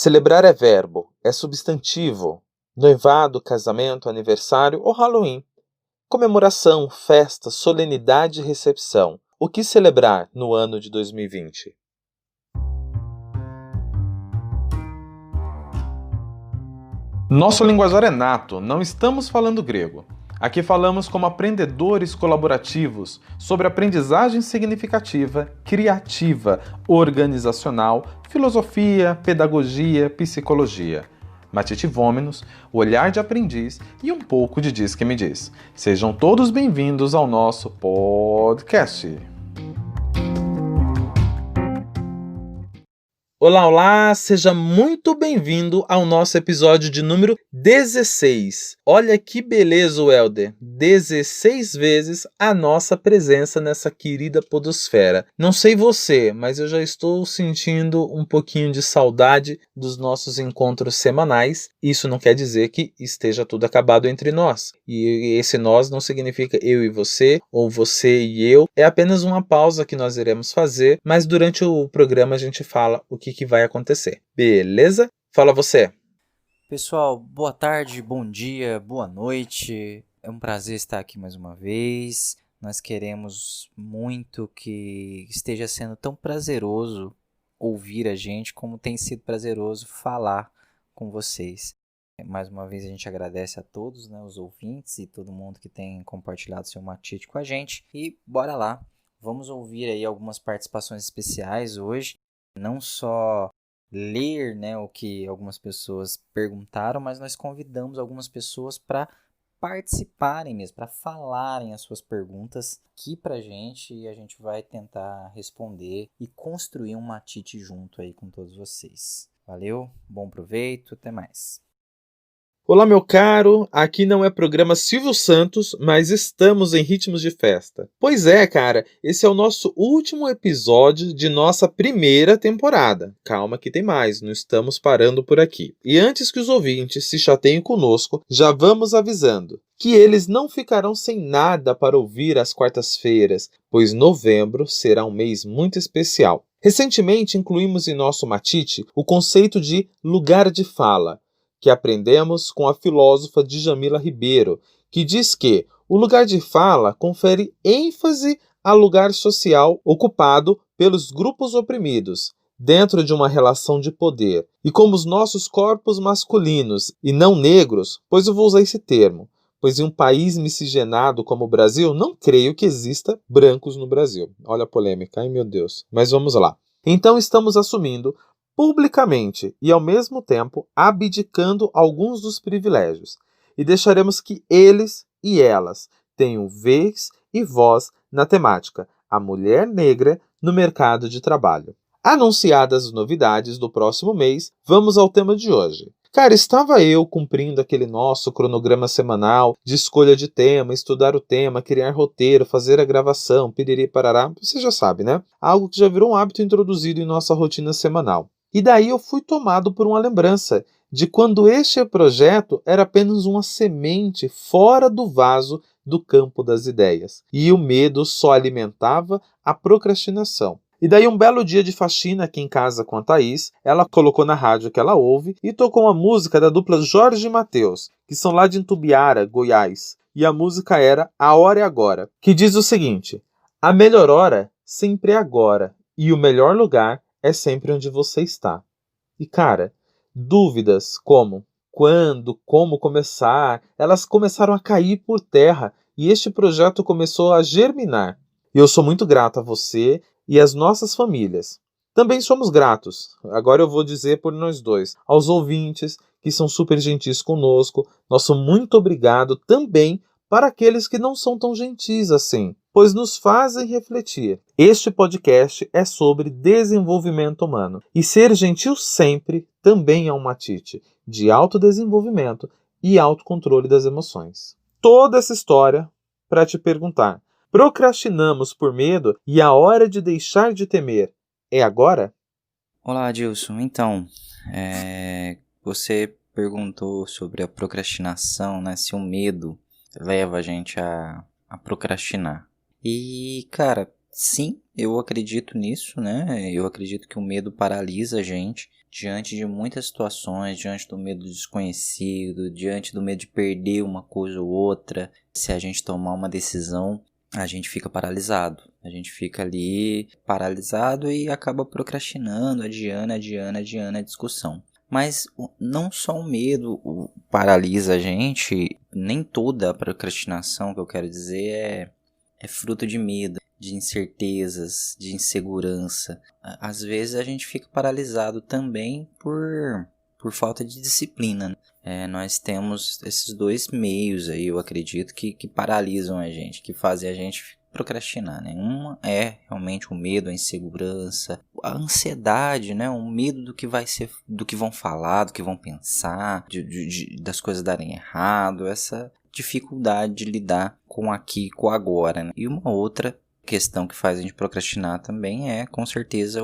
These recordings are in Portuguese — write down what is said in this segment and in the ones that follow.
Celebrar é verbo, é substantivo. Noivado, casamento, aniversário ou Halloween. Comemoração, festa, solenidade e recepção. O que celebrar no ano de 2020? Nosso linguajar é nato, não estamos falando grego. Aqui falamos como aprendedores colaborativos sobre aprendizagem significativa, criativa, organizacional, filosofia, pedagogia, psicologia. Matite Vômenos, o olhar de aprendiz e um pouco de Diz que me diz. Sejam todos bem-vindos ao nosso podcast. Olá, olá! Seja muito bem-vindo ao nosso episódio de número 16. Olha que beleza, Welder! 16 vezes a nossa presença nessa querida podosfera. Não sei você, mas eu já estou sentindo um pouquinho de saudade dos nossos encontros semanais. Isso não quer dizer que esteja tudo acabado entre nós. E esse nós não significa eu e você, ou você e eu. É apenas uma pausa que nós iremos fazer, mas durante o programa a gente fala o que vai acontecer. Beleza? Fala você. Pessoal, boa tarde, bom dia, boa noite. É um prazer estar aqui mais uma vez. Nós queremos muito que esteja sendo tão prazeroso ouvir a gente como tem sido prazeroso falar com vocês. Mais uma vez a gente agradece a todos, né, os ouvintes e todo mundo que tem compartilhado seu matite com a gente. E bora lá, vamos ouvir aí algumas participações especiais hoje. Não só ler, né, o que algumas pessoas perguntaram, mas nós convidamos algumas pessoas para participarem mesmo, para falarem as suas perguntas aqui pra gente e a gente vai tentar responder e construir um matite junto aí com todos vocês. Valeu, bom proveito, até mais. Olá, meu caro, aqui não é programa Silvio Santos, mas estamos em ritmos de festa. Pois é, cara, esse é o nosso último episódio de nossa primeira temporada. Calma que tem mais, não estamos parando por aqui. E antes que os ouvintes se chateiem conosco, já vamos avisando que eles não ficarão sem nada para ouvir às quartas-feiras, pois novembro será um mês muito especial. Recentemente incluímos em nosso matite o conceito de lugar de fala, que aprendemos com a filósofa Djamila Ribeiro, que diz que o lugar de fala confere ênfase ao lugar social ocupado pelos grupos oprimidos, dentro de uma relação de poder. E como os nossos corpos masculinos e não negros, pois eu vou usar esse termo, pois em um país miscigenado como o Brasil, não creio que exista brancos no Brasil. Olha a polêmica, ai meu Deus. Mas vamos lá. Então estamos assumindo publicamente e, ao mesmo tempo, abdicando alguns dos privilégios, e deixaremos que eles e elas tenham vez e voz na temática A Mulher Negra no Mercado de Trabalho. Anunciadas as novidades do próximo mês, vamos ao tema de hoje. Cara, estava eu cumprindo aquele nosso cronograma semanal de escolha de tema, estudar o tema, criar roteiro, fazer a gravação, piriri parará, você já sabe, né? Algo que já virou um hábito introduzido em nossa rotina semanal. E daí eu fui tomado por uma lembrança de quando este projeto era apenas uma semente fora do vaso do campo das ideias. E o medo só alimentava a procrastinação. E daí um belo dia de faxina aqui em casa com a Thaís, ela colocou na rádio que ela ouve e tocou uma música da dupla Jorge e Mateus, que são lá de Itumbiara, Goiás. E a música era A Hora é Agora, que diz o seguinte: a melhor hora sempre é agora, e o melhor lugar é sempre onde você está. E cara, dúvidas como quando, como começar, elas começaram a cair por terra e este projeto começou a germinar. E eu sou muito grato a você e às nossas famílias. Também somos gratos, agora eu vou dizer por nós dois, aos ouvintes que são super gentis conosco. Nosso muito obrigado também para aqueles que não são tão gentis assim, pois nos fazem refletir. Este podcast é sobre desenvolvimento humano. E ser gentil sempre também é um matite de autodesenvolvimento e autocontrole das emoções. Toda essa história para te perguntar: procrastinamos por medo e a hora de deixar de temer é agora? Olá, Adilson. Então, você perguntou sobre a procrastinação, né? Se o medo leva a gente a procrastinar. E, cara, sim, eu acredito nisso, né? Eu acredito que o medo paralisa a gente. diante de muitas situações, diante do medo do desconhecido, diante do medo de perder uma coisa ou outra, se a gente tomar uma decisão, a gente fica paralisado. A gente fica ali paralisado e acaba procrastinando, adiando a discussão. Mas não só o medo paralisa a gente, nem toda a procrastinação, que eu quero dizer, é fruto de medo, de incertezas, de insegurança. Às vezes a gente fica paralisado também por falta de disciplina. Nós temos esses dois meios aí, eu acredito, que paralisam a gente, que fazem a gente procrastinar, né? Uma é realmente o medo, a insegurança, a ansiedade, né? O medo do que vai ser, do que vão falar, do que vão pensar, das coisas darem errado, essa dificuldade de lidar com aqui e com agora, né? E uma outra questão que faz a gente procrastinar também é, com certeza,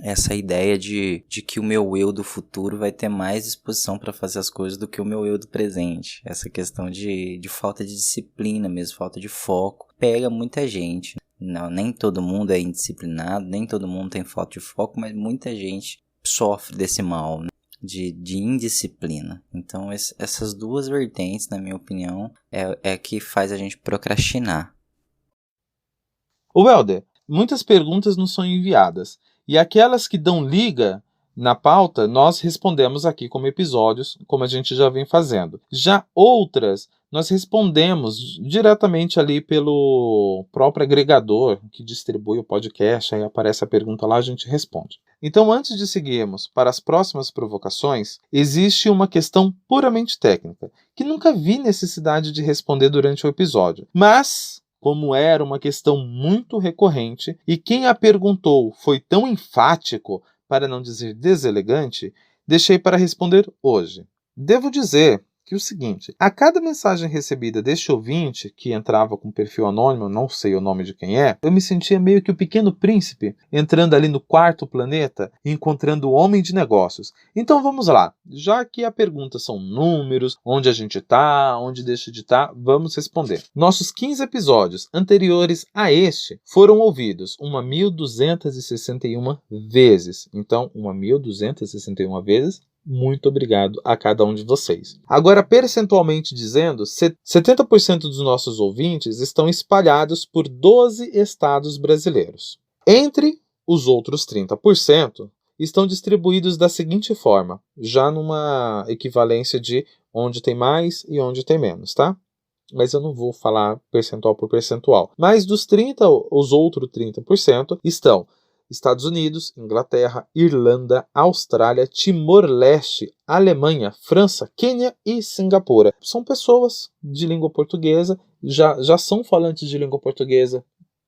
essa ideia de que o meu eu do futuro vai ter mais disposição para fazer as coisas do que o meu eu do presente. Essa questão de falta de disciplina mesmo, falta de foco, pega muita gente. Não, nem todo mundo é indisciplinado, nem todo mundo tem falta de foco, mas muita gente sofre desse mal, né? De indisciplina. Então essas duas vertentes, na minha opinião, é que faz a gente procrastinar. Ô Welder, muitas perguntas nos são enviadas. E aquelas que dão liga na pauta, nós respondemos aqui como episódios, como a gente já vem fazendo. Já outras, nós respondemos diretamente ali pelo próprio agregador que distribui o podcast, aí aparece a pergunta lá, a gente responde. Então, antes de seguirmos para as próximas provocações, existe uma questão puramente técnica, que nunca vi necessidade de responder durante o episódio. Mas, como era uma questão muito recorrente, e quem a perguntou foi tão enfático, para não dizer deselegante, deixei para responder hoje. Devo dizer que o seguinte, a cada mensagem recebida deste ouvinte, que entrava com perfil anônimo, não sei o nome de quem é, eu me sentia meio que o pequeno príncipe, entrando ali no quarto planeta e encontrando o homem de negócios. Então vamos lá, já que a pergunta são números, onde a gente está, onde deixa de estar, vamos responder. Nossos 15 episódios anteriores a este foram ouvidos 1.261 vezes. Então, 1.261 vezes, muito obrigado a cada um de vocês. Agora, percentualmente dizendo, 70% dos nossos ouvintes estão espalhados por 12 estados brasileiros. Entre os outros 30%, estão distribuídos da seguinte forma, já numa equivalência de onde tem mais e onde tem menos, tá? Mas eu não vou falar percentual por percentual. Mas dos 30%, os outros 30% estão Estados Unidos, Inglaterra, Irlanda, Austrália, Timor-Leste, Alemanha, França, Quênia e Singapura. São pessoas de língua portuguesa, já são falantes de língua portuguesa,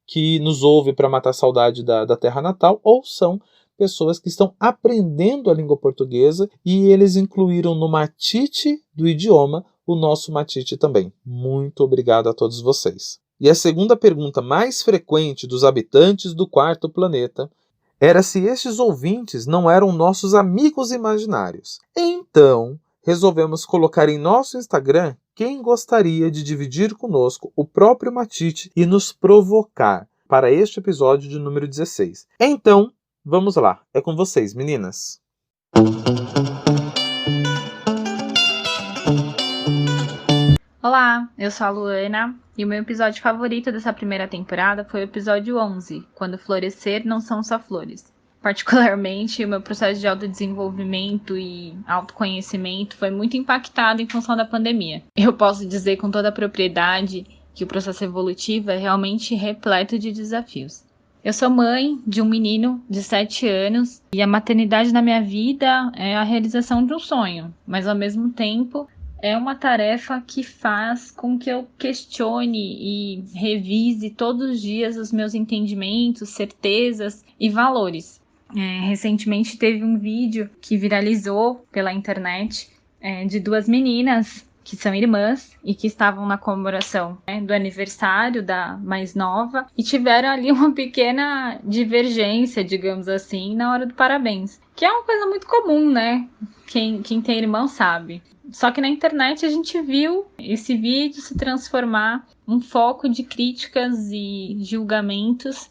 que nos ouvem para matar a saudade da terra natal, ou são pessoas que estão aprendendo a língua portuguesa e eles incluíram no matite do idioma o nosso matite também. Muito obrigado a todos vocês. E a segunda pergunta mais frequente dos habitantes do quarto planeta era se estes ouvintes não eram nossos amigos imaginários. Então, resolvemos colocar em nosso Instagram quem gostaria de dividir conosco o próprio matite e nos provocar para este episódio de número 16. Então, vamos lá. É com vocês, meninas. Olá, eu sou a Luana e o meu episódio favorito dessa primeira temporada foi o episódio 11, quando florescer não são só flores. Particularmente, o meu processo de autodesenvolvimento e autoconhecimento foi muito impactado em função da pandemia. Eu posso dizer com toda a propriedade que o processo evolutivo é realmente repleto de desafios. Eu sou mãe de um menino de 7 anos e a maternidade na minha vida é a realização de um sonho, mas ao mesmo tempo é uma tarefa que faz com que eu questione e revise todos os dias os meus entendimentos, certezas e valores. Recentemente teve um vídeo que viralizou pela internet de 2 meninas que são irmãs e que estavam na comemoração do aniversário da mais nova e tiveram ali uma pequena divergência, digamos assim, na hora do parabéns. Que é uma coisa muito comum, né? Quem tem irmão sabe. Só que na internet a gente viu esse vídeo se transformar um foco de críticas e julgamentos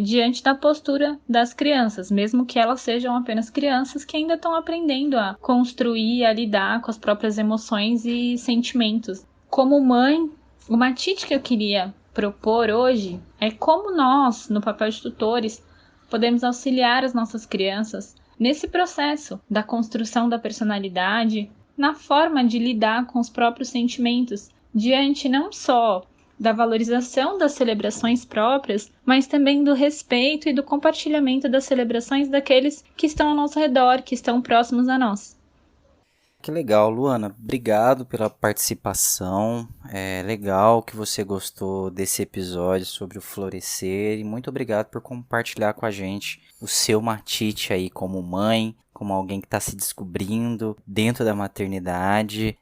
diante da postura das crianças, mesmo que elas sejam apenas crianças que ainda estão aprendendo a construir, a lidar com as próprias emoções e sentimentos. Como mãe, uma tite que eu queria propor hoje é como nós, no papel de tutores, podemos auxiliar as nossas crianças nesse processo da construção da personalidade, na forma de lidar com os próprios sentimentos, diante não só da valorização das celebrações próprias, mas também do respeito e do compartilhamento das celebrações daqueles que estão ao nosso redor, que estão próximos a nós. Que legal, Luana. Obrigado pela participação. É legal que você gostou desse episódio sobre o florescer e muito obrigado por compartilhar com a gente o seu matite aí como mãe, como alguém que está se descobrindo dentro da maternidade,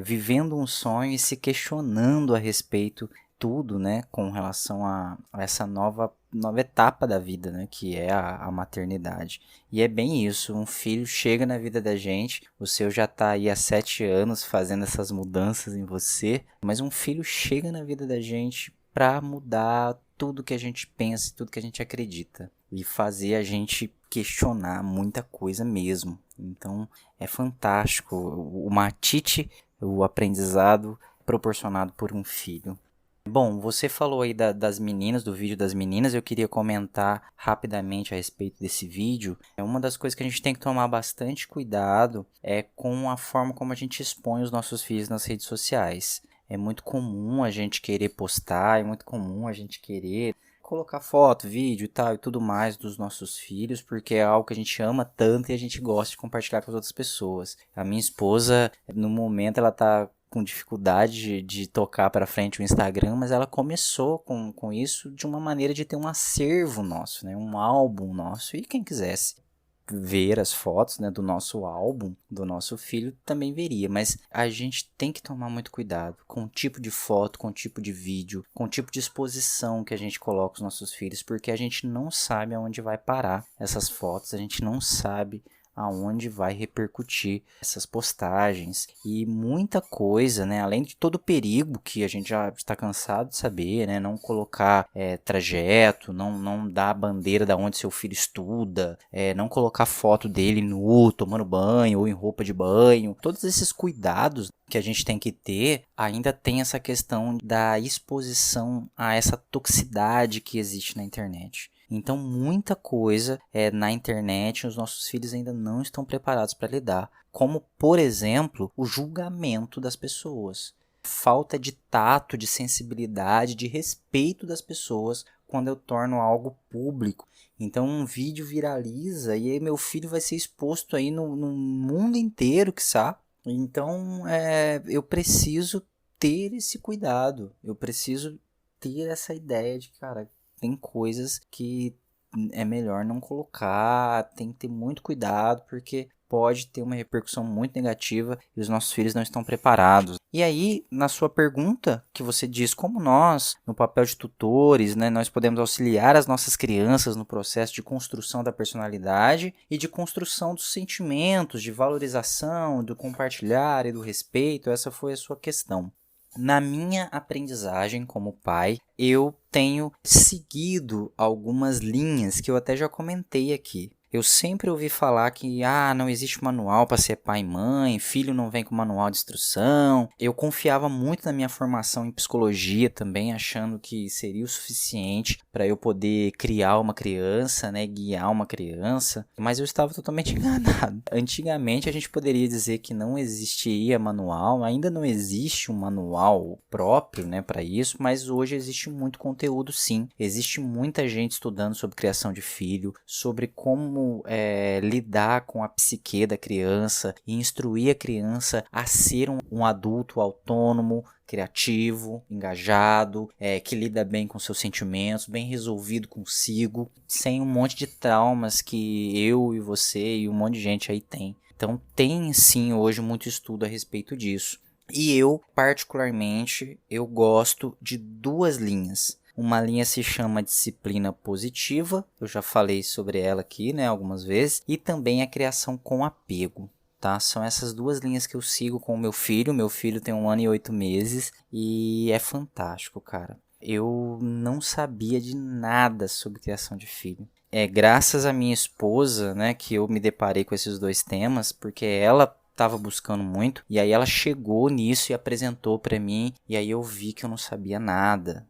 vivendo um sonho e se questionando a respeito tudo, né, com relação a essa nova etapa da vida, né, que é a maternidade. E é bem isso, um filho chega na vida da gente, o seu já está aí há 7 anos fazendo essas mudanças em você, mas um filho chega na vida da gente para mudar tudo que a gente pensa, tudo que a gente acredita e fazer a gente questionar muita coisa mesmo. Então é fantástico o matite, o aprendizado proporcionado por um filho. Bom, você falou aí das meninas, do vídeo das meninas, eu queria comentar rapidamente a respeito desse vídeo. Uma das coisas que a gente tem que tomar bastante cuidado é com a forma como a gente expõe os nossos filhos nas redes sociais. É muito comum a gente querer postar, é muito comum a gente querer colocar foto, vídeo e tal e tudo mais dos nossos filhos, porque é algo que a gente ama tanto e a gente gosta de compartilhar com as outras pessoas. A minha esposa, no momento, ela tá com dificuldade de tocar para frente o Instagram, mas ela começou com isso de uma maneira de ter um acervo nosso, né? Um álbum nosso, e quem quisesse ver as fotos, né, do nosso álbum, do nosso filho, também veria, mas a gente tem que tomar muito cuidado com o tipo de foto, com o tipo de vídeo, com o tipo de exposição que a gente coloca os nossos filhos, porque a gente não sabe aonde vai parar essas fotos, a gente não sabe aonde vai repercutir essas postagens e muita coisa, né? Além de todo o perigo que a gente já está cansado de saber, né? Não colocar trajeto, não dar a bandeira da onde seu filho estuda, não colocar foto dele nu, tomando banho ou em roupa de banho. Todos esses cuidados que a gente tem que ter, ainda tem essa questão da exposição a essa toxicidade que existe na internet. Então, muita coisa na internet, os nossos filhos ainda não estão preparados para lidar. Como, por exemplo, o julgamento das pessoas. Falta de tato, de sensibilidade, de respeito das pessoas quando eu torno algo público. Então, um vídeo viraliza e aí meu filho vai ser exposto aí no mundo inteiro, quiçá. Então, eu preciso ter esse cuidado. Eu preciso ter essa ideia de, cara, tem coisas que é melhor não colocar, tem que ter muito cuidado, porque pode ter uma repercussão muito negativa e os nossos filhos não estão preparados. E aí, na sua pergunta, que você diz como nós, no papel de tutores, né, nós podemos auxiliar as nossas crianças no processo de construção da personalidade e de construção dos sentimentos, de valorização, do compartilhar e do respeito, essa foi a sua questão. Na minha aprendizagem como pai, eu tenho seguido algumas linhas que eu até já comentei aqui. Eu sempre ouvi falar que não existe manual para ser pai e mãe, filho não vem com manual de instrução. Eu confiava muito na minha formação em psicologia também, achando que seria o suficiente para eu poder criar uma criança, né, guiar uma criança, mas eu estava totalmente enganado. Antigamente a gente poderia dizer que não existiria manual, ainda não existe um manual próprio, né, para isso, mas hoje existe muito conteúdo sim. Existe muita gente estudando sobre criação de filho, sobre como lidar com a psique da criança e instruir a criança a ser um adulto autônomo, criativo, engajado, que lida bem com seus sentimentos, bem resolvido consigo, sem um monte de traumas que eu e você e um monte de gente aí tem. Então tem sim hoje muito estudo a respeito disso. E eu, particularmente, eu gosto de 2 linhas. Uma linha se chama disciplina positiva, eu já falei sobre ela aqui, né, algumas vezes, e também a criação com apego, tá? São essas 2 linhas que eu sigo com o meu filho tem 1 ano e 8 meses, e é fantástico, cara. Eu não sabia de nada sobre criação de filho. É graças à minha esposa, né, que eu me deparei com esses dois temas, porque ela estava buscando muito, e aí ela chegou nisso e apresentou para mim, e aí eu vi que eu não sabia nada,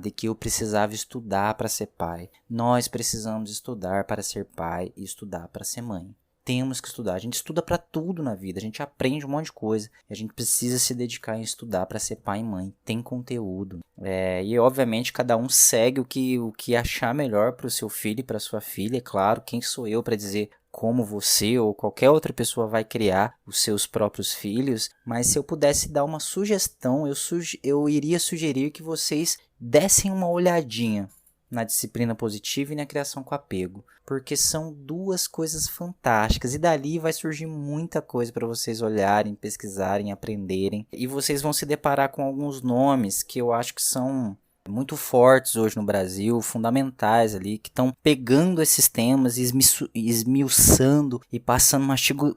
e que eu precisava estudar para ser pai. Nós precisamos estudar para ser pai e estudar para ser mãe. Temos que estudar, a gente estuda para tudo na vida, a gente aprende um monte de coisa, e a gente precisa se dedicar em estudar para ser pai e mãe, tem conteúdo. E obviamente cada um segue o que achar melhor para o seu filho e para sua filha, é claro, quem sou eu para dizer como você ou qualquer outra pessoa vai criar os seus próprios filhos, mas se eu pudesse dar uma sugestão, eu iria sugerir que vocês dessem uma olhadinha na disciplina positiva e na criação com apego, porque são duas coisas fantásticas e dali vai surgir muita coisa para vocês olharem, pesquisarem, aprenderem, e vocês vão se deparar com alguns nomes que eu acho que são muito fortes hoje no Brasil, fundamentais ali, que estão pegando esses temas e esmiuçando e passando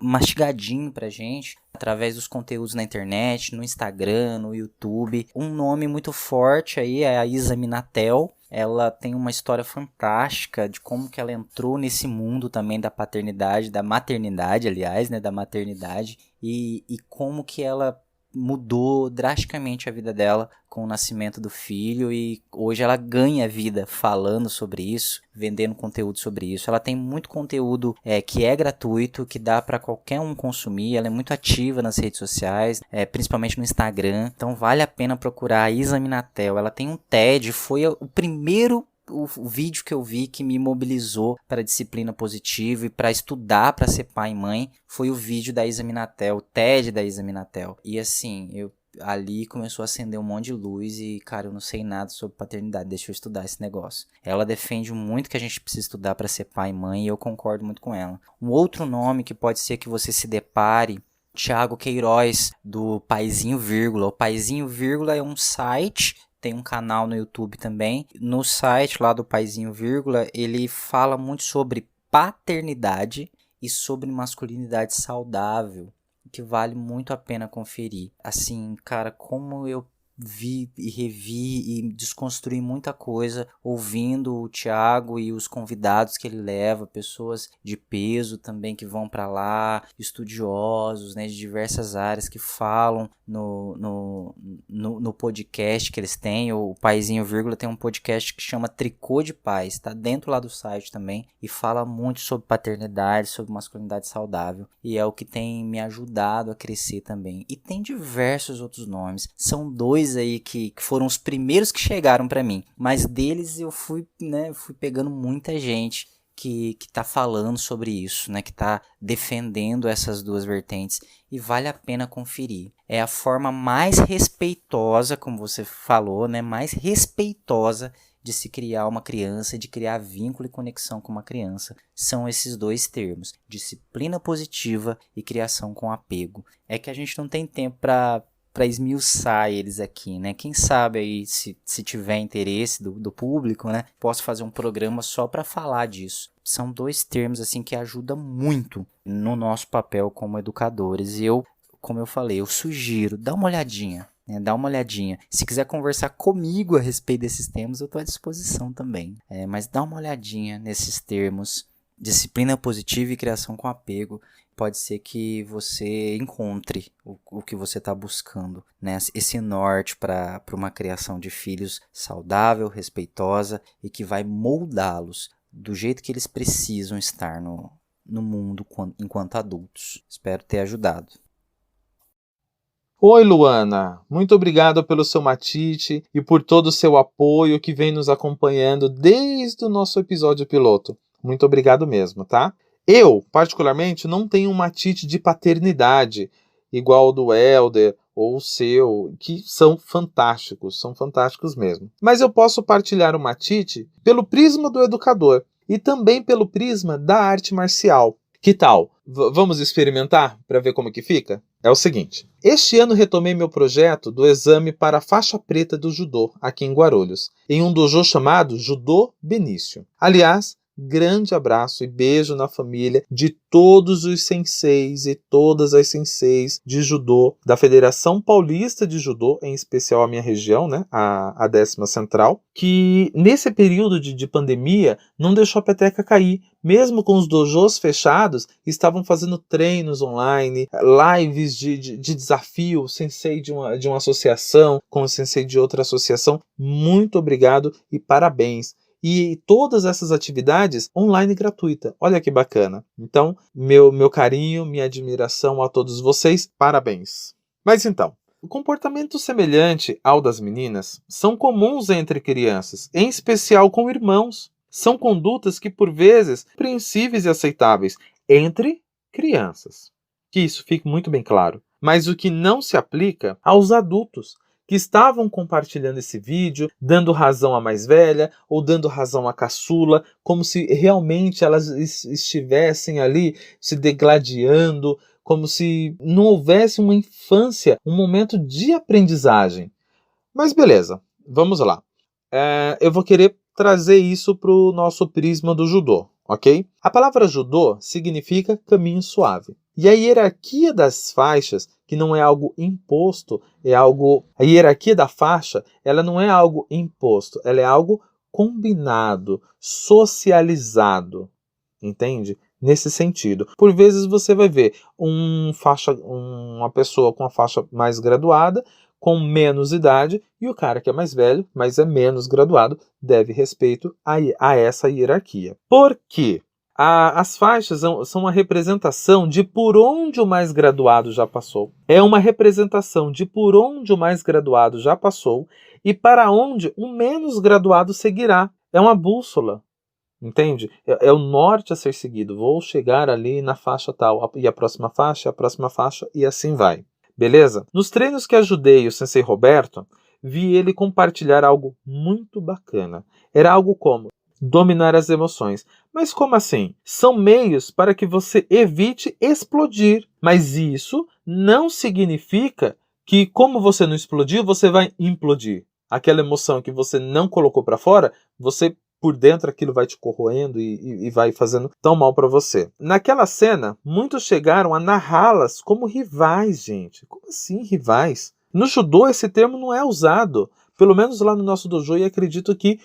mastigadinho pra gente através dos conteúdos na internet, no Instagram, no YouTube. Um nome muito forte aí é a Isa Minatel. Ela tem uma história fantástica de como que ela entrou nesse mundo também da paternidade, da maternidade, aliás, né, da maternidade, e como que ela mudou drasticamente a vida dela com o nascimento do filho, e hoje ela ganha vida falando sobre isso, vendendo conteúdo sobre isso. Ela tem muito conteúdo que é gratuito, que dá para qualquer um consumir. Ela é muito ativa nas redes sociais, principalmente no Instagram, então vale a pena procurar a Isa Minatel. Ela tem um TED, foi o primeiro vídeo que eu vi que me mobilizou para a disciplina positiva e para estudar para ser pai e mãe, foi o vídeo da Isa Minatel, o TED da Isa Minatel. E assim, ali começou a acender um monte de luz e, cara, eu não sei nada sobre paternidade, deixa eu estudar esse negócio. Ela defende muito que a gente precisa estudar para ser pai e mãe, e eu concordo muito com ela. Um outro nome que pode ser que você se depare, Thiago Queiroz, do Paizinho Vírgula. O Paizinho Vírgula é um site, tem um canal no YouTube também. No site lá do Paizinho Vírgula, ele fala muito sobre paternidade e sobre masculinidade saudável, que vale muito a pena conferir. Assim, cara, como eu vi e revi e desconstruí muita coisa ouvindo o Thiago e os convidados que ele leva, pessoas de peso também que vão para lá, estudiosos, né, de diversas áreas que falam no podcast que eles têm. O Paizinho Vírgula tem um podcast que chama Tricô de Pais, tá dentro lá do site também, e fala muito sobre paternidade, sobre masculinidade saudável, e é o que tem me ajudado a crescer também. E tem diversos outros nomes, são dois aí que foram os primeiros que chegaram para mim, mas deles eu fui pegando muita gente que tá falando sobre isso, né, que tá defendendo essas duas vertentes, e vale a pena conferir. É a forma mais respeitosa, como você falou, né, mais respeitosa de se criar uma criança, de criar vínculo e conexão com uma criança. São esses dois termos, disciplina positiva e criação com apego. É que a gente não tem tempo para esmiuçar eles aqui, né? Quem sabe aí, se tiver interesse do público, né? Posso fazer um programa só para falar disso. São dois termos assim que ajudam muito no nosso papel como educadores. E como eu falei, eu sugiro, dá uma olhadinha. Dá uma olhadinha. Se quiser conversar comigo a respeito desses termos, eu estou à disposição também. Mas dá uma olhadinha nesses termos. Disciplina positiva e criação com apego. Pode ser que você encontre o que você está buscando, né? Esse norte para uma criação de filhos saudável, respeitosa e que vai moldá-los do jeito que eles precisam estar no mundo enquanto adultos. Espero ter ajudado. Oi, Luana, muito obrigado pelo seu matite e por todo o seu apoio que vem nos acompanhando desde o nosso episódio piloto. Muito obrigado mesmo, tá? Eu, particularmente, não tenho um matite de paternidade igual o do Helder ou o seu, que são fantásticos mesmo. Mas eu posso partilhar o matite pelo prisma do educador e também pelo prisma da arte marcial. Que tal? Vamos experimentar para ver como que fica? É o seguinte, este ano retomei meu projeto do exame para a faixa preta do judô aqui em Guarulhos, em um dojo chamado Judô Benício. Aliás, grande abraço e beijo na família de todos os senseis e todas as senseis de judô da Federação Paulista de Judô, em especial a minha região, né, a 10ª Central, que nesse período de pandemia não deixou a peteca cair. Mesmo com os dojos fechados, estavam fazendo treinos online, lives de desafio, o sensei de uma associação com o sensei de outra associação. Muito obrigado e parabéns. E todas essas atividades online gratuita. Olha que bacana. Então, meu carinho, minha admiração a todos vocês. Parabéns. Mas então, o comportamento semelhante ao das meninas são comuns entre crianças, em especial com irmãos. São condutas que, por vezes, compreensíveis e aceitáveis entre crianças. Que isso fique muito bem claro. Mas o que não se aplica aos adultos, que estavam compartilhando esse vídeo, dando razão à mais velha ou dando razão à caçula, como se realmente elas estivessem ali se degladiando, como se não houvesse uma infância, um momento de aprendizagem. Mas beleza, vamos lá. Eu vou querer trazer isso para o nosso prisma do judô, ok? A palavra judô significa caminho suave. E a hierarquia das faixas, que não é algo imposto, é algo... A hierarquia da faixa, ela não é algo imposto, ela é algo combinado, socializado, entende? Nesse sentido. Por vezes você vai ver uma pessoa com a faixa mais graduada, com menos idade, e o cara que é mais velho, mas é menos graduado, deve respeito a essa hierarquia. Por quê? As faixas são uma representação de por onde o mais graduado já passou. É uma representação de por onde o mais graduado já passou e para onde o menos graduado seguirá. É uma bússola, entende? É o norte a ser seguido. Vou chegar ali na faixa tal, e a próxima faixa, e assim vai. Beleza? Nos treinos que ajudei o Sensei Roberto, vi ele compartilhar algo muito bacana. Era algo como dominar as emoções. Mas como assim? São meios para que você evite explodir. Mas isso não significa que, como você não explodiu, você vai implodir. Aquela emoção que você não colocou para fora, você por dentro aquilo vai te corroendo e vai fazendo tão mal para você. Naquela cena, muitos chegaram a narrá-las como rivais, gente. Como assim rivais? No judô esse termo não é usado. Pelo menos lá no nosso dojo, e acredito que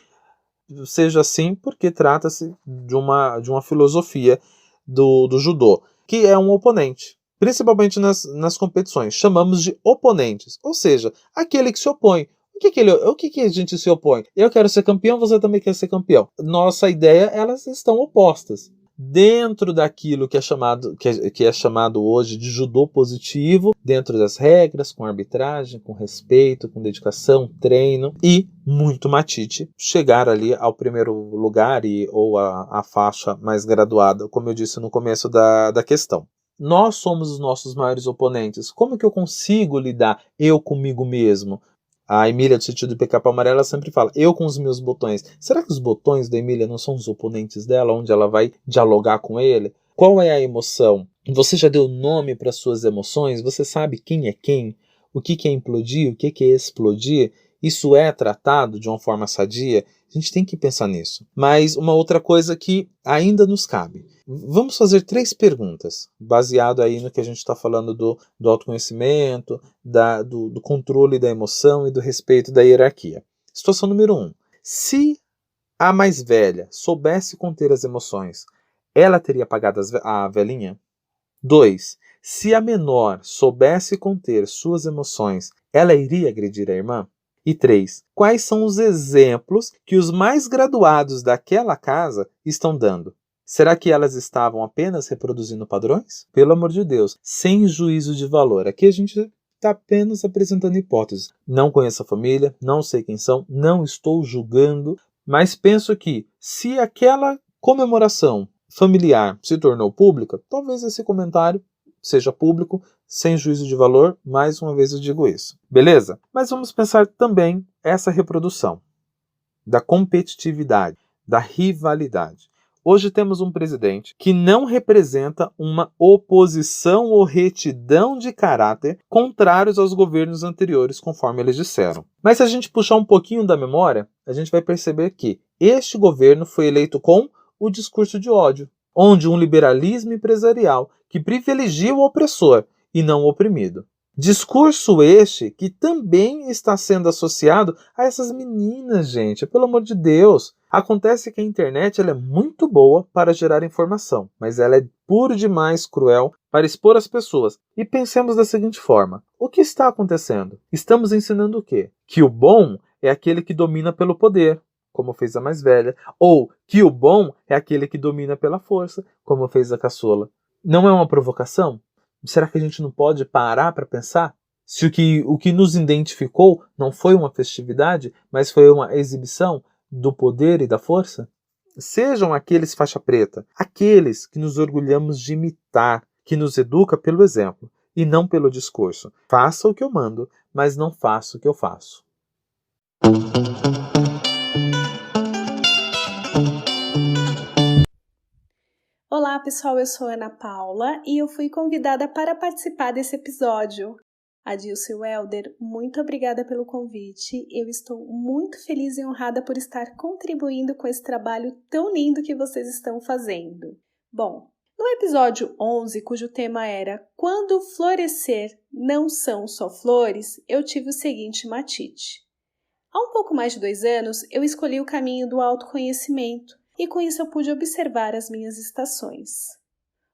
seja assim porque trata-se de uma filosofia do judô, que é um oponente. Principalmente nas competições, chamamos de oponentes, ou seja, aquele que se opõe. O que a gente se opõe? Eu quero ser campeão, você também quer ser campeão. Nossa ideia, elas estão opostas. Dentro daquilo que é chamado hoje de judô positivo, dentro das regras, com arbitragem, com respeito, com dedicação, treino e muito matite, chegar ali ao primeiro lugar ou a faixa mais graduada, como eu disse no começo da questão. Nós somos os nossos maiores oponentes. Como que eu consigo lidar eu comigo mesmo? A Emília do Sítio do Pica-Pau Amarelo sempre fala, eu com os meus botões. Será que os botões da Emília não são os oponentes dela, onde ela vai dialogar com ele? Qual é a emoção? Você já deu nome para suas emoções? Você sabe quem é quem? O que é implodir? O que é explodir? Isso é tratado de uma forma sadia? A gente tem que pensar nisso. Mas uma outra coisa que ainda nos cabe. Vamos fazer 3 perguntas, baseado aí no que a gente está falando do autoconhecimento, do controle da emoção e do respeito da hierarquia. Situação número 1. Se a mais velha soubesse conter as emoções, ela teria apagado a velhinha? 2. Se a menor soubesse conter suas emoções, ela iria agredir a irmã? E 3. Quais são os exemplos que os mais graduados daquela casa estão dando? Será que elas estavam apenas reproduzindo padrões? Pelo amor de Deus, sem juízo de valor. Aqui a gente está apenas apresentando hipóteses. Não conheço a família, não sei quem são, não estou julgando, mas penso que se aquela comemoração familiar se tornou pública, talvez esse comentário seja público, sem juízo de valor, mais uma vez eu digo isso. Beleza? Mas vamos pensar também essa reprodução da competitividade, da rivalidade. Hoje temos um presidente que não representa uma oposição ou retidão de caráter contrários aos governos anteriores, conforme eles disseram. Mas se a gente puxar um pouquinho da memória, a gente vai perceber que este governo foi eleito com o discurso de ódio, onde um liberalismo empresarial que privilegia o opressor e não o oprimido. Discurso este que também está sendo associado a essas meninas, gente, pelo amor de Deus. Acontece que a internet ela é muito boa para gerar informação, mas ela é puro demais cruel para expor as pessoas. E pensemos da seguinte forma: o que está acontecendo? Estamos ensinando o quê? Que o bom é aquele que domina pelo poder, como fez a mais velha, ou que o bom é aquele que domina pela força, como fez a caçula. Não é uma provocação? Será que a gente não pode parar para pensar? Se o que nos identificou não foi uma festividade, mas foi uma exibição do poder e da força? Sejam aqueles faixa preta, aqueles que nos orgulhamos de imitar, que nos educa pelo exemplo e não pelo discurso. Faça o que eu mando, mas não faça o que eu faço. Olá pessoal, eu sou Ana Paula e eu fui convidada para participar desse episódio. Adilson e Welder, muito obrigada pelo convite. Eu estou muito feliz e honrada por estar contribuindo com esse trabalho tão lindo que vocês estão fazendo. Bom, no episódio 11, cujo tema era Quando florescer não são só flores, eu tive o seguinte matite. Há um pouco mais de 2 anos, eu escolhi o caminho do autoconhecimento e com isso eu pude observar as minhas estações.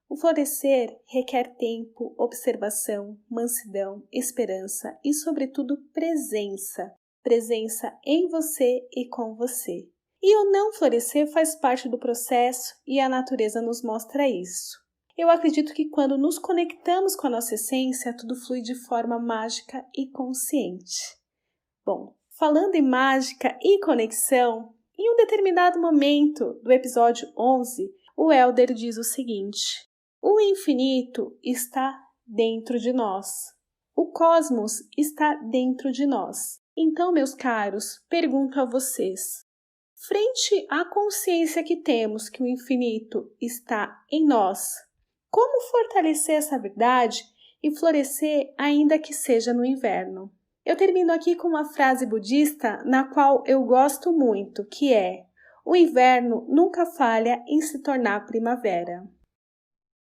O florescer requer tempo, observação, mansidão, esperança e, sobretudo, presença. Presença em você e com você. E o não florescer faz parte do processo e a natureza nos mostra isso. Eu acredito que quando nos conectamos com a nossa essência, tudo flui de forma mágica e consciente. Bom, falando em mágica e conexão, em um determinado momento do episódio 11, o Welder diz o seguinte: o infinito está dentro de nós. O cosmos está dentro de nós. Então, meus caros, pergunto a vocês: frente à consciência que temos que o infinito está em nós, como fortalecer essa verdade e florescer ainda que seja no inverno? Eu termino aqui com uma frase budista na qual eu gosto muito, que é: o inverno nunca falha em se tornar primavera.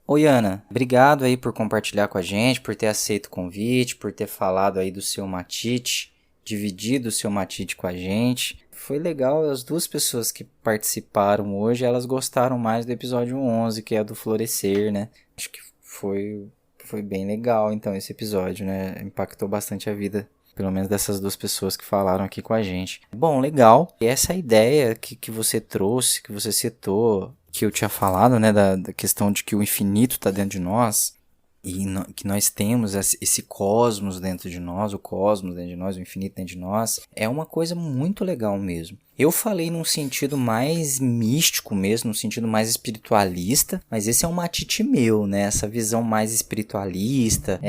Oi, Ana, obrigado aí por compartilhar com a gente, por ter aceito o convite, por ter falado aí do seu matite, dividido o seu matite com a gente. Foi legal, as 2 pessoas que participaram hoje, elas gostaram mais do episódio 11, que é do florescer, né? Acho que foi bem legal, então, esse episódio, né? Impactou bastante a vida, pelo menos dessas 2 pessoas que falaram aqui com a gente. Bom, legal. E essa ideia que você trouxe, que você citou, que eu tinha falado, né, da questão de que o infinito está dentro de nós, e que nós temos esse cosmos dentro de nós, o cosmos dentro de nós, o infinito dentro de nós, é uma coisa muito legal mesmo. Eu falei num sentido mais místico mesmo, num sentido mais espiritualista, mas esse é um matite meu, né, essa visão mais espiritualista,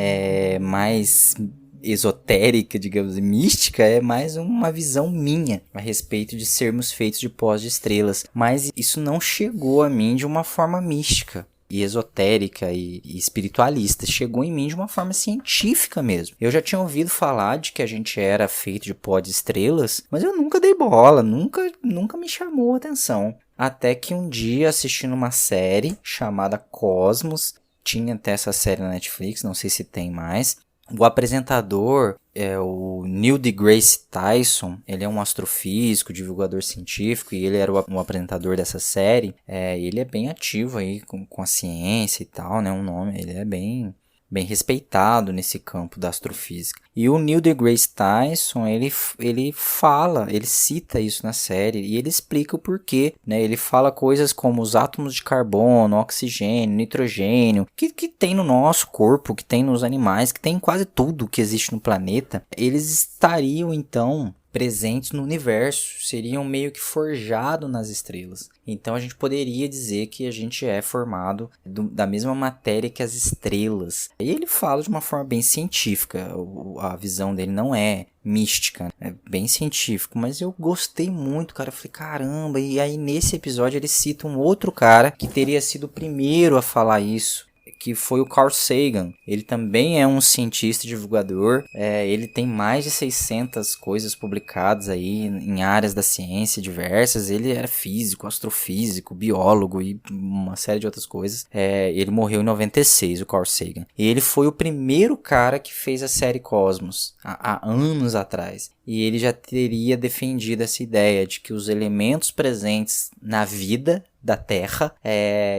mais esotérica, digamos, mística, é mais uma visão minha a respeito de sermos feitos de pós de estrelas, mas isso não chegou a mim de uma forma mística e esotérica e espiritualista, chegou em mim de uma forma científica mesmo. Eu já tinha ouvido falar de que a gente era feito de pó de estrelas, mas eu nunca dei bola, nunca me chamou a atenção. Até que um dia, assistindo uma série chamada Cosmos, tinha até essa série na Netflix, não sei se tem mais. O apresentador é o Neil deGrasse Tyson, ele é um astrofísico, divulgador científico, e ele era o apresentador dessa série. Ele é bem ativo aí com a ciência e tal, né? Ele é bem respeitado nesse campo da astrofísica. E o Neil deGrasse Tyson, ele cita isso na série e ele explica o porquê, né? Ele fala coisas como os átomos de carbono, oxigênio, nitrogênio, que tem no nosso corpo, que tem nos animais, que tem em quase tudo que existe no planeta. Eles estariam, então, presentes no universo, seriam meio que forjados nas estrelas. Então a gente poderia dizer que a gente é formado da mesma matéria que as estrelas. E ele fala de uma forma bem científica, a visão dele não é mística, é bem científico, mas eu gostei muito, cara. Eu falei, caramba, e aí nesse episódio ele cita um outro cara que teria sido o primeiro a falar isso, que foi o Carl Sagan. Ele também é um cientista divulgador, ele tem mais de 600 coisas publicadas aí em áreas da ciência diversas. Ele era físico, astrofísico, biólogo e uma série de outras coisas. Ele morreu em 96, o Carl Sagan. E ele foi o primeiro cara que fez a série Cosmos, há anos atrás. E ele já teria defendido essa ideia de que os elementos presentes na vida da Terra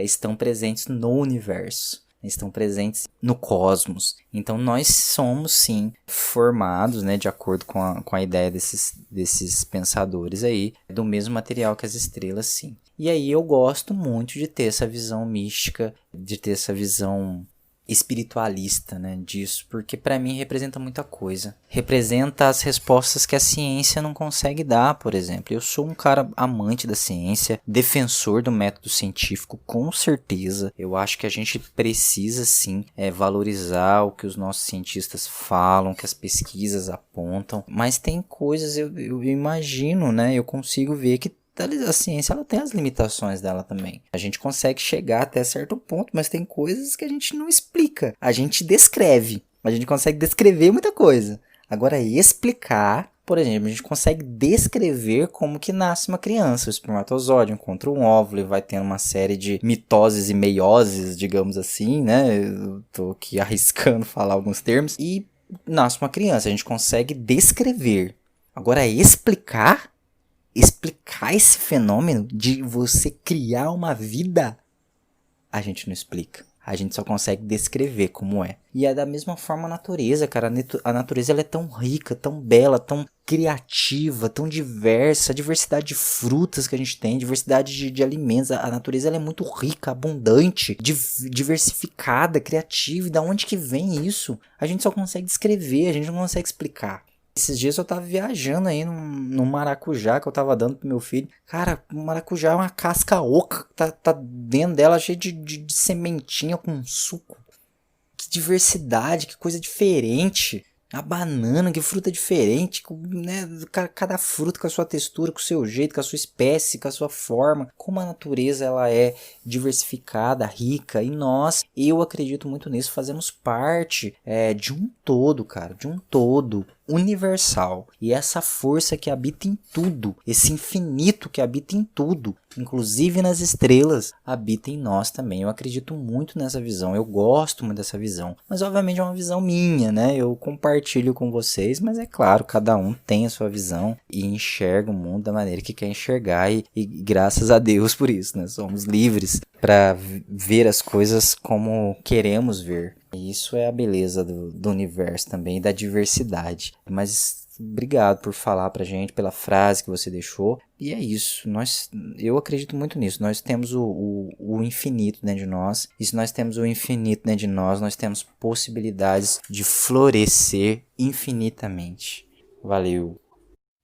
estão presentes no universo. Estão presentes no cosmos. Então nós somos sim formados, né, de acordo com a ideia desses pensadores aí, do mesmo material que as estrelas, sim. E aí eu gosto muito de ter essa visão mística, de ter essa visão espiritualista, né, disso, porque para mim representa muita coisa. Representa as respostas que a ciência não consegue dar, por exemplo. Eu sou um cara amante da ciência, defensor do método científico, com certeza. Eu acho que a gente precisa sim valorizar o que os nossos cientistas falam, que as pesquisas apontam, mas tem coisas, eu imagino, né, eu consigo ver que a ciência ela tem as limitações dela também. A gente consegue chegar até certo ponto, mas tem coisas que a gente não explica. A gente descreve. A gente consegue descrever muita coisa. Agora, explicar, por exemplo, a gente consegue descrever como que nasce uma criança. O espermatozoide encontra um óvulo e vai tendo uma série de mitoses e meioses, digamos assim, né? Eu tô aqui arriscando falar alguns termos. E nasce uma criança. A gente consegue descrever. Agora, explicar esse fenômeno de você criar uma vida, a gente não explica. A gente só consegue descrever como é. E é da mesma forma a natureza, cara. A natureza ela é tão rica, tão bela, tão criativa, tão diversa. A diversidade de frutas que a gente tem, diversidade de alimentos. A natureza ela é muito rica, abundante, diversificada, criativa. E da onde que vem isso? A gente só consegue descrever, a gente não consegue explicar. Esses dias eu tava viajando aí num maracujá que eu tava dando pro meu filho. Cara, o maracujá é uma casca oca. Tá dentro dela cheio de sementinha com suco. Que diversidade, que coisa diferente. A banana, que fruta diferente, né? Cada fruta com a sua textura, com o seu jeito, com a sua espécie, com a sua forma. Como a natureza ela é diversificada, rica. E nós, eu acredito muito nisso, fazemos parte de um todo, cara. De um todo universal. E essa força que habita em tudo, esse infinito que habita em tudo, inclusive nas estrelas, habita em nós também. Eu acredito muito nessa visão, eu gosto muito dessa visão, mas obviamente é uma visão minha, né? Eu compartilho com vocês, mas é claro, cada um tem a sua visão e enxerga o mundo da maneira que quer enxergar e graças a Deus por isso, né? Somos livres para ver as coisas como queremos ver. E isso é a beleza do universo também, da diversidade. Mas obrigado por falar pra gente, pela frase que você deixou. E é isso, eu acredito muito nisso. Nós temos o infinito dentro de nós. E se nós temos o infinito dentro de nós, nós temos possibilidades de florescer infinitamente. Valeu!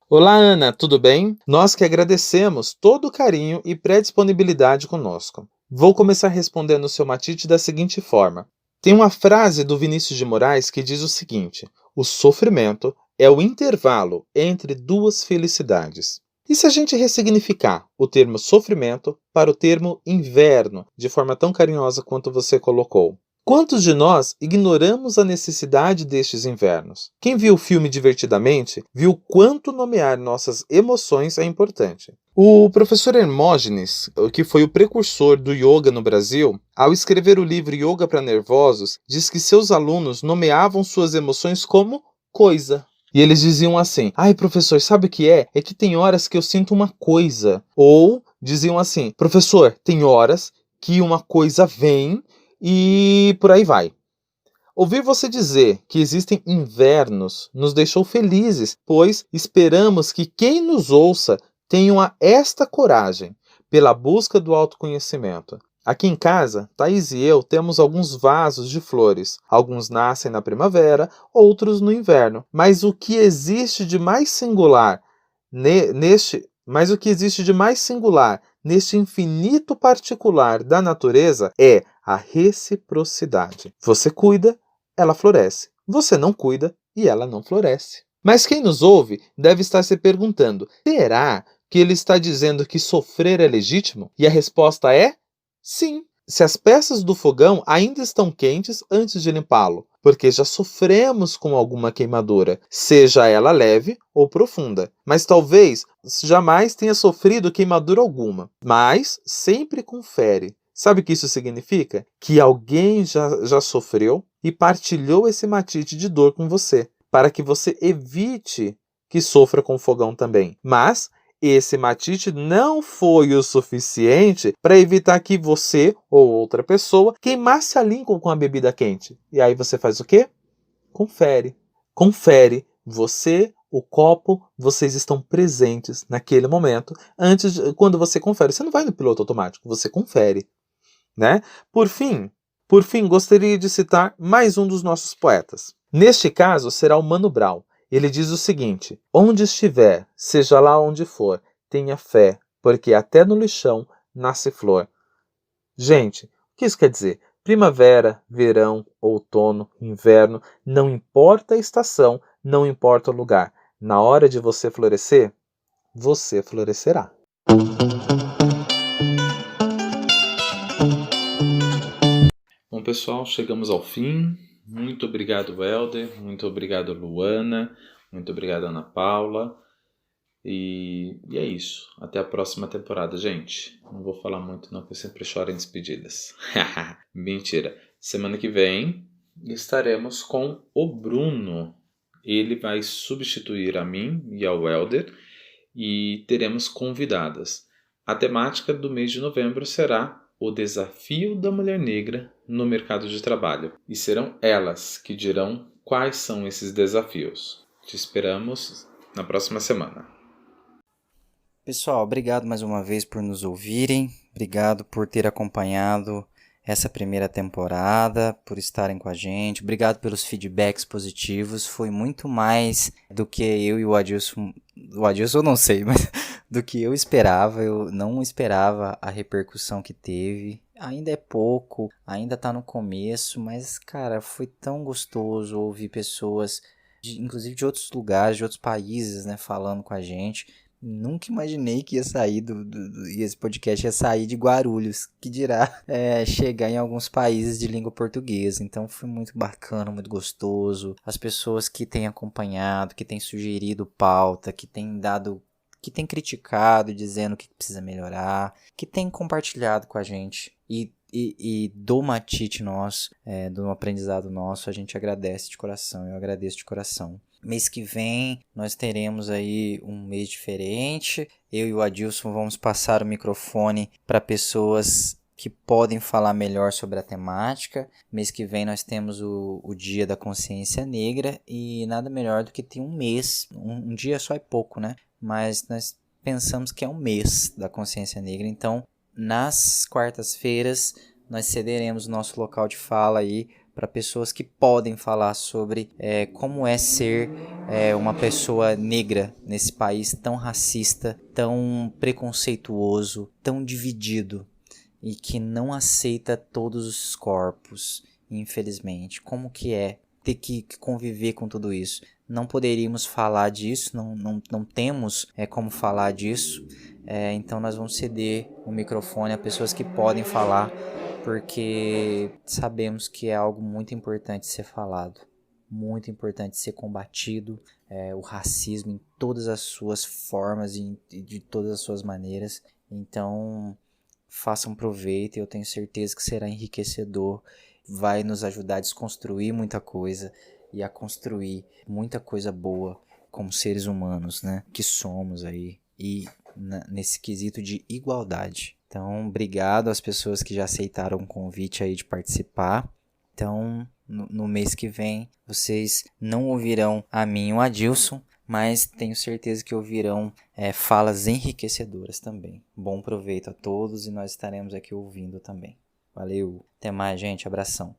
Olá, Ana, tudo bem? Nós que agradecemos todo o carinho e pré-disponibilidade conosco. Vou começar respondendo o seu matite da seguinte forma. Tem uma frase do Vinícius de Moraes que diz o seguinte: o sofrimento é o intervalo entre duas felicidades. E se a gente ressignificar o termo sofrimento para o termo inverno, de forma tão carinhosa quanto você colocou? Quantos de nós ignoramos a necessidade destes invernos? Quem viu o filme Divertidamente, viu quanto nomear nossas emoções é importante. O professor Hermógenes, que foi o precursor do yoga no Brasil, ao escrever o livro Yoga para Nervosos, diz que seus alunos nomeavam suas emoções como coisa. E eles diziam assim: ai, professor, sabe o que é? É que tem horas que eu sinto uma coisa. Ou diziam assim: professor, tem horas que uma coisa vem e por aí vai. Ouvir você dizer que existem invernos nos deixou felizes, pois esperamos que quem nos ouça tenha esta coragem pela busca do autoconhecimento. Aqui em casa, Thaís e eu temos alguns vasos de flores. Alguns nascem na primavera, outros no inverno. Mas o que existe de mais singular neste infinito particular da natureza é a reciprocidade. Você cuida, ela floresce. Você não cuida e ela não floresce. Mas quem nos ouve deve estar se perguntando: será que ele está dizendo que sofrer é legítimo? E a resposta é sim. se as peças do fogão ainda estão quentes antes de limpá-lo, porque já sofremos com alguma queimadura, seja ela leve ou profunda. Mas talvez jamais tenha sofrido queimadura alguma. Mas sempre confere. Sabe o que isso significa? Que alguém já sofreu e partilhou esse matite de dor com você, para que você evite que sofra com o fogão também. Mas esse matite não foi o suficiente para evitar que você ou outra pessoa queimasse a língua com a bebida quente. E aí você faz o quê? Confere. Confere. Você, o copo, vocês estão presentes naquele momento. Quando você confere, você não vai no piloto automático, você confere, né? Por fim, gostaria de citar mais um dos nossos poetas. Neste caso, será o Mano Brown. Ele diz o seguinte: onde estiver, seja lá onde for, tenha fé, porque até no lixão nasce flor. Gente, o que isso quer dizer? Primavera, verão, outono, inverno, não importa a estação, não importa o lugar. Na hora de você florescerá. Bom, pessoal, chegamos ao fim. Muito obrigado, Helder. Muito obrigado, Luana. Muito obrigado, Ana Paula. E é isso. Até a próxima temporada, gente. Não vou falar muito não, porque eu sempre choro em despedidas. Mentira. Semana que vem estaremos com o Bruno. Ele vai substituir a mim e ao Helder. E teremos convidadas. A temática do mês de novembro será o desafio da mulher negra no mercado de trabalho. E serão elas que dirão quais são esses desafios. Te esperamos na próxima semana. Pessoal, obrigado mais uma vez por nos ouvirem. Obrigado por ter acompanhado essa primeira temporada, por estarem com a gente. Obrigado pelos feedbacks positivos. Foi muito mais do que eu e o Adilson... O Adilson eu não sei, mas do que eu esperava. Eu não esperava a repercussão que teve. Ainda é pouco, ainda tá no começo, mas, cara, foi tão gostoso ouvir pessoas, inclusive de outros lugares, de outros países, né, falando com a gente. Nunca imaginei que ia sair esse podcast ia sair de Guarulhos, que dirá chegar em alguns países de língua portuguesa. Então foi muito bacana, muito gostoso. As pessoas que têm acompanhado, que têm sugerido pauta, que têm criticado, dizendo que precisa melhorar, que têm compartilhado com a gente e do matite nosso, do aprendizado nosso, a gente agradece de coração. Eu agradeço de coração. Mês que vem nós teremos aí um mês diferente. Eu e o Adilson vamos passar o microfone para pessoas que podem falar melhor sobre a temática. Mês que vem nós temos o Dia da Consciência Negra e nada melhor do que ter um mês. Um dia só é pouco, né? Mas nós pensamos que é um mês da Consciência Negra. Então, nas quartas-feiras, nós cederemos o nosso local de fala aí para pessoas que podem falar sobre como é ser uma pessoa negra nesse país tão racista, tão preconceituoso, tão dividido e que não aceita todos os corpos, infelizmente. Como que é ter que conviver com tudo isso? Não poderíamos falar disso, não temos como falar disso, então nós vamos ceder o microfone a pessoas que podem falar, porque sabemos que é algo muito importante ser falado, muito importante ser combatido, o racismo em todas as suas formas e de todas as suas maneiras. Então façam proveito, eu tenho certeza que será enriquecedor, vai nos ajudar a desconstruir muita coisa e a construir muita coisa boa como seres humanos, né, que somos aí, e nesse quesito de igualdade. Então, obrigado às pessoas que já aceitaram o convite aí de participar. Então, no mês que vem, vocês não ouvirão a mim e o Adilson, mas tenho certeza que ouvirão falas enriquecedoras também. Bom proveito a todos e nós estaremos aqui ouvindo também. Valeu, até mais, gente, abração.